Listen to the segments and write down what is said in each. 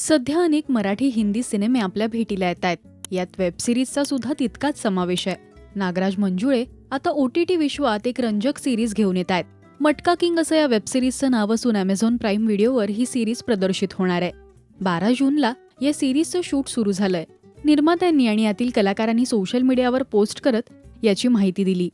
सध्या अनेक मराठी हिंदी सिनेमे आपल्या भेटीला येत आहेत। यात वेब सिरीजचा सुद्धा तितकाच समावेश आहे। नागराज मंजुळे आता OTT विश्वात एक रंजक सिरीज घेऊन येत आहेत। मटका किंग असं या वेब सिरीजचं नाव असून Amazon प्राईम व्हिडिओवर ही सिरीज प्रदर्शित होणार आहे। 12 जूनला या सिरीजचं शूट सुरू झालंय। निर्मात्यांनी आणि यातील कलाकारांनी सोशल मीडियावर पोस्ट करत याची माहिती दिली।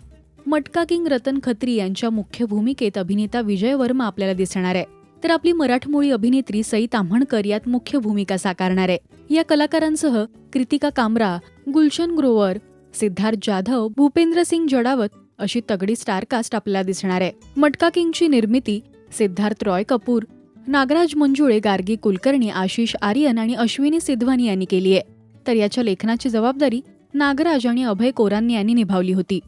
मटका किंग रतन खत्री यांच्या मुख्य भूमिकेत अभिनेता विजय वर्मा आपल्याला दिसणार आहे, तर आपली मराठमोळी अभिनेत्री सई ताम्हणकर यात मुख्य भूमिका साकारणार आहे। या कलाकारांसह कृतिका कामरा, गुलशन ग्रोवर, सिद्धार्थ जाधव, भूपेंद्र सिंग जडावत अशी तगडी स्टारकास्ट आपल्याला दिसणार आहे। मटका किंगची निर्मिती सिद्धार्थ रॉय कपूर, नागराज मंजुळे, गार्गी कुलकर्णी, आशिष आर्यन आणि अश्विनी सिद्धवानी यांनी केली आहे, तर याच्या लेखनाची जबाबदारी नागराज आणि अभय कोरांनी यांनी निभावली होती।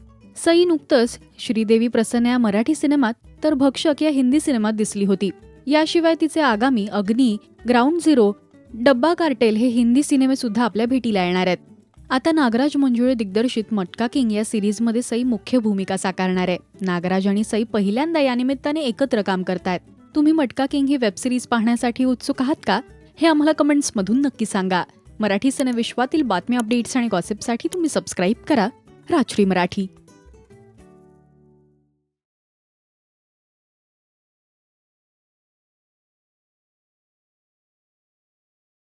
सई नुकतंच श्रीदेवी प्रसन्न या मराठी सिनेमात तर भक्षक या हिंदी सिनेमात दिसली होती। याशिवाय तिचे आगामी अग्नी, ग्राउंड झिरो, डब्बा कार्टेल हे हिंदी सिनेमे सुद्धा आपल्या भेटीला येणार आहेत। आता नागराज मंजुळे दिग्दर्शित मटका किंग या सिरीजमध्ये सई मुख्य भूमिका साकारणार आहे। नागराज आणि सई पहिल्यांदा या निमित्ताने एकत्र काम करतायत। तुम्ही मटका किंग ही वेब सिरीज पाहण्यासाठी उत्सुक आहात का? हे आम्हाला कमेंट्समधून नक्की सांगा। मराठी सिनेविश्वातील बातम्या, अपडेट्स आणि गॉसिपसाठी तुम्ही सबस्क्राईब करा राजश्री मराठी।